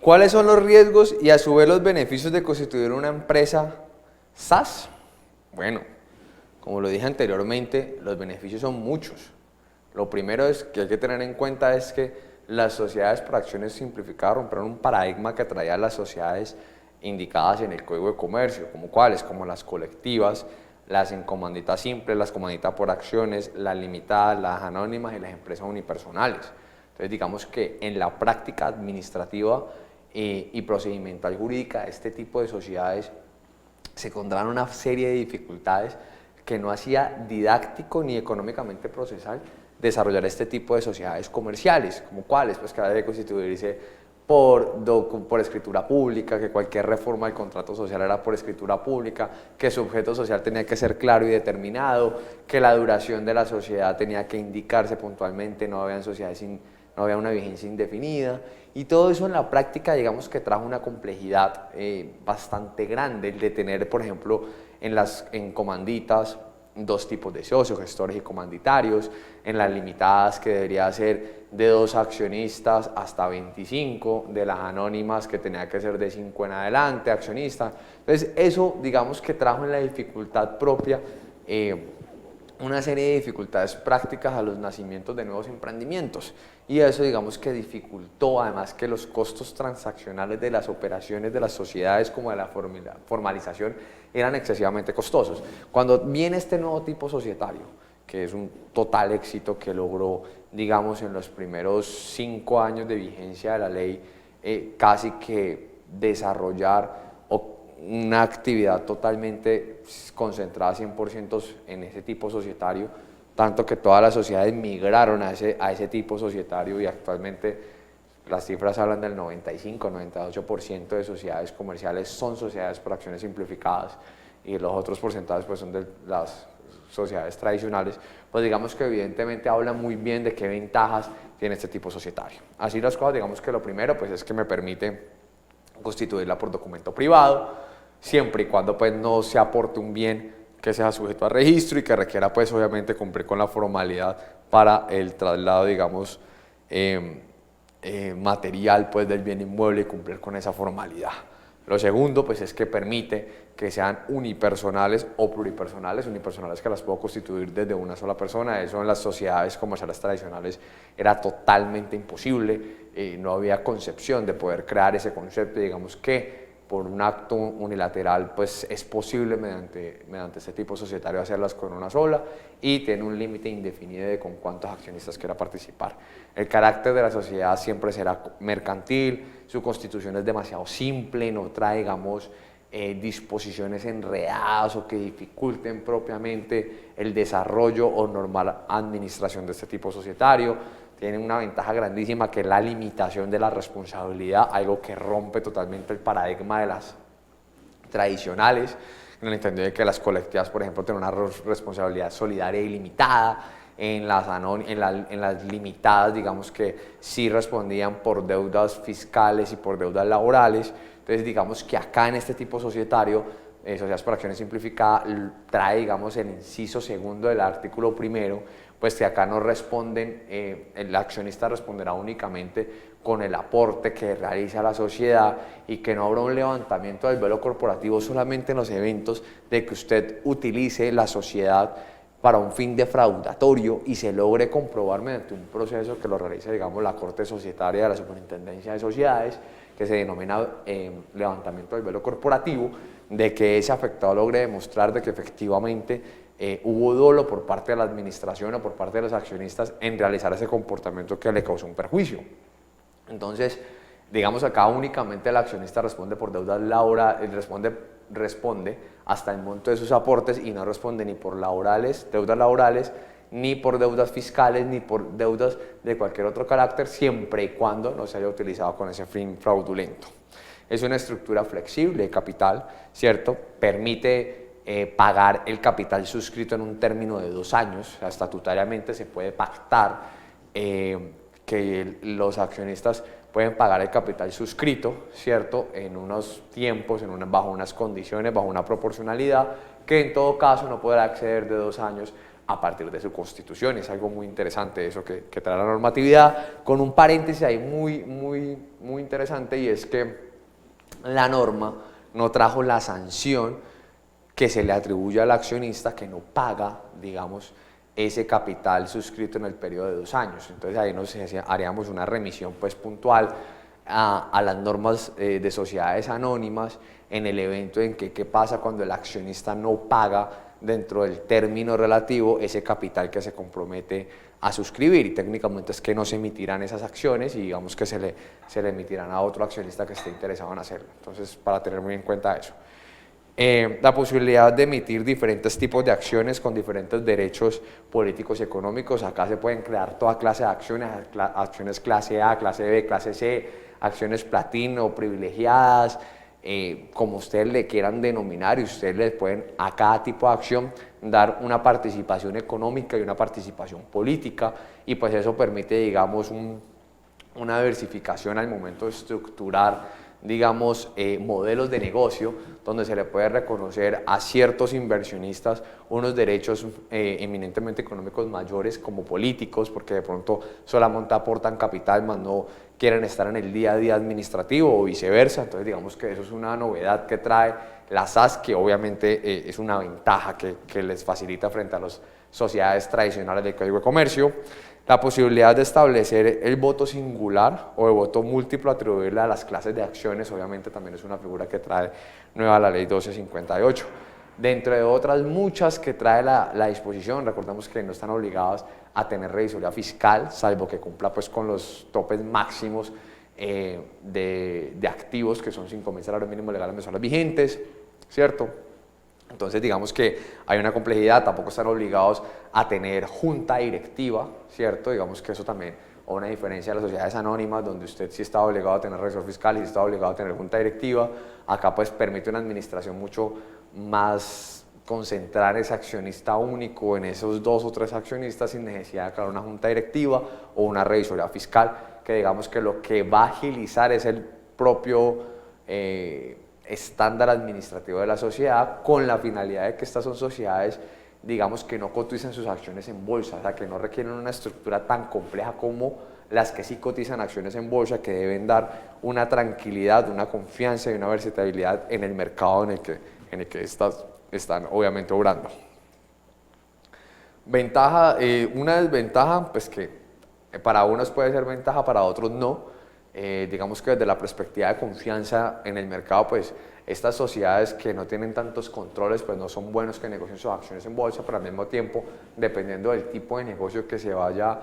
¿Cuáles son los riesgos y a su vez los beneficios de constituir una empresa SAS? Bueno, como lo dije anteriormente, los beneficios son muchos. Lo primero que hay que tener en cuenta es que las sociedades por acciones simplificadas rompieron un paradigma que traía las sociedades indicadas en el Código de Comercio, como cuáles, como las colectivas, las en comandita simple, las comandita por acciones, las limitadas, las anónimas y las empresas unipersonales. Entonces digamos que en la práctica administrativa y procedimental jurídica este tipo de sociedades se encontraban una serie de dificultades que no hacía didáctico ni económicamente procesal desarrollar este tipo de sociedades comerciales, como cuáles, pues que debe constituirse por escritura pública, que cualquier reforma del contrato social era por escritura pública, que su objeto social tenía que ser claro y determinado, que la duración de la sociedad tenía que indicarse puntualmente, no había una vigencia indefinida, y todo eso en la práctica digamos que trajo una complejidad bastante grande, el de tener por ejemplo en comanditas dos tipos de socios, gestores y comanditarios, en las limitadas que debería ser de 2 accionistas hasta 25, de las anónimas que tenía que ser de 5 en adelante, accionistas. Entonces eso digamos que trajo en la dificultad propia una serie de dificultades prácticas a los nacimientos de nuevos emprendimientos, y eso digamos que dificultó además que los costos transaccionales de las operaciones de las sociedades como de la formalización eran excesivamente costosos. Cuando viene este nuevo tipo societario, que es un total éxito que logró digamos en los primeros 5 años de vigencia de la ley casi que desarrollar una actividad totalmente concentrada 100% en ese tipo societario, tanto que todas las sociedades migraron a ese tipo societario y actualmente las cifras hablan del 95-98% de sociedades comerciales son sociedades por acciones simplificadas y los otros porcentajes pues son de las sociedades tradicionales, pues digamos que evidentemente habla muy bien de qué ventajas tiene este tipo societario. Así las cosas, digamos que lo primero pues es que me permite constituirla por documento privado, siempre y cuando pues no se aporte un bien que sea sujeto a registro y que requiera pues obviamente cumplir con la formalidad para el traslado digamos material pues del bien inmueble y cumplir con esa formalidad. Lo segundo pues es que permite que sean unipersonales o pluripersonales, unipersonales que las puedo constituir desde una sola persona, eso en las sociedades comerciales tradicionales era totalmente imposible, no había concepción de poder crear ese concepto, digamos que por un acto unilateral pues es posible mediante este tipo societario hacerlas con una sola y tiene un límite indefinido de con cuántos accionistas quiera participar. El carácter de la sociedad siempre será mercantil, su constitución es demasiado simple, no trae digamos disposiciones enredadas o que dificulten propiamente el desarrollo o normal administración de este tipo societario. Tiene una ventaja grandísima que es la limitación de la responsabilidad, algo que rompe totalmente el paradigma de las tradicionales, en el entendido de que las colectivas, por ejemplo, tienen una responsabilidad solidaria y limitada, en las limitadas, digamos que sí respondían por deudas fiscales y por deudas laborales, entonces digamos que acá en este tipo societario, sociedades por acciones simplificadas, trae digamos el inciso segundo del artículo primero, pues que acá no responden, el accionista responderá únicamente con el aporte que realiza la sociedad y que no habrá un levantamiento del velo corporativo solamente en los eventos de que usted utilice la sociedad para un fin defraudatorio y se logre comprobar mediante un proceso que lo realice, digamos, la Corte Societaria de la Superintendencia de Sociedades, que se denomina levantamiento del velo corporativo, de que ese afectado logre demostrar de que efectivamente hubo dolo por parte de la administración o por parte de los accionistas en realizar ese comportamiento que le causó un perjuicio. Entonces, digamos acá únicamente el accionista responde por deudas laborales, responde hasta el monto de sus aportes y no responde ni por deudas laborales, ni por deudas fiscales, ni por deudas de cualquier otro carácter, siempre y cuando no se haya utilizado con ese fin fraudulento. Es una estructura flexible de capital, ¿cierto? Permite pagar el capital suscrito en un término de 2 años, o sea, estatutariamente se puede pactar que los accionistas pueden pagar el capital suscrito, ¿cierto?, en unos tiempos, bajo unas condiciones, bajo una proporcionalidad, que en todo caso no podrá exceder de 2 años a partir de su constitución. Es algo muy interesante eso que trae la normatividad, con un paréntesis ahí muy interesante, y es que la norma no trajo la sanción que se le atribuye al accionista que no paga, digamos, ese capital suscrito en el periodo de 2 años. Entonces ahí nos haríamos una remisión pues puntual a las normas de sociedades anónimas en el evento en que qué pasa cuando el accionista no paga dentro del término relativo ese capital que se compromete a suscribir, y técnicamente es que no se emitirán esas acciones y digamos que se le emitirán a otro accionista que esté interesado en hacerlo. Entonces, para tener muy en cuenta eso. La posibilidad de emitir diferentes tipos de acciones con diferentes derechos políticos y económicos. Acá se pueden crear toda clase de acciones, acciones clase A, clase B, clase C, acciones platino, privilegiadas, como ustedes le quieran denominar, y ustedes le pueden a cada tipo de acción dar una participación económica y una participación política, y pues eso permite, digamos, una diversificación al momento de estructurar, digamos, modelos de negocio, donde se le puede reconocer a ciertos inversionistas unos derechos eminentemente económicos mayores como políticos, porque de pronto solamente aportan capital, más no quieren estar en el día a día administrativo o viceversa. Entonces digamos que eso es una novedad que trae la SAS, que obviamente es una ventaja que les facilita frente a las sociedades tradicionales del Código de Comercio. La posibilidad de establecer el voto singular o el voto múltiplo, atribuirle a las clases de acciones, obviamente también es una figura que trae nueva la ley 1258. Dentro de otras muchas que trae la disposición, recordemos que no están obligados a tener revisoría fiscal, salvo que cumpla pues con los topes máximos de activos, que son 5.000 salarios mínimos legales mensuales vigentes, ¿cierto? Entonces digamos que hay una complejidad, tampoco están obligados a tener junta directiva, ¿cierto? Digamos que eso también, o una diferencia de las sociedades anónimas, donde usted sí está obligado a tener revisor fiscal y sí está obligado a tener junta directiva. Acá pues permite una administración mucho más concentrar ese accionista único en esos 2 o 3 accionistas sin necesidad de crear una junta directiva o una revisoría fiscal, que digamos que lo que va a agilizar es el propio estándar administrativo de la sociedad, con la finalidad de que estas son sociedades, digamos, que no cotizan sus acciones en bolsa, o sea, que no requieren una estructura tan compleja como las que sí cotizan acciones en bolsa, que deben dar una tranquilidad, una confianza y una versatilidad en el mercado en el que estas están obviamente obrando. Ventaja, una desventaja, pues que para unos puede ser ventaja, para otros no. Digamos que desde la perspectiva de confianza en el mercado, pues estas sociedades que no tienen tantos controles, pues no son buenos que negocien sus acciones en bolsa, pero al mismo tiempo, dependiendo del tipo de negocio que vaya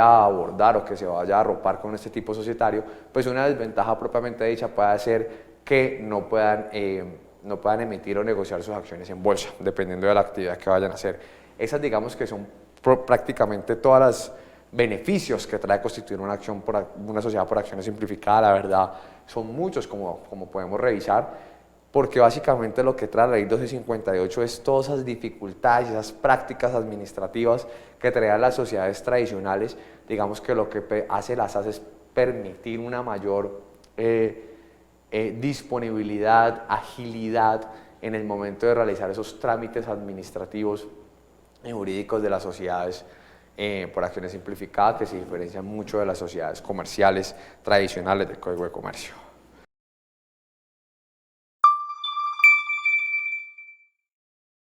a abordar o que se vaya a arropar con este tipo societario, pues una desventaja propiamente dicha puede ser que no puedan emitir o negociar sus acciones en bolsa, dependiendo de la actividad que vayan a hacer. Esas, digamos, que son prácticamente todas las beneficios que trae constituir una sociedad por acciones simplificada. La verdad son muchos, como podemos revisar, porque básicamente lo que trae la ley 1258 es todas esas dificultades, esas prácticas administrativas que traían las sociedades tradicionales. Digamos que lo que hace la SAS es permitir una mayor disponibilidad, agilidad en el momento de realizar esos trámites administrativos y jurídicos de las sociedades por acciones simplificadas, que se diferencian mucho de las sociedades comerciales tradicionales del Código de Comercio.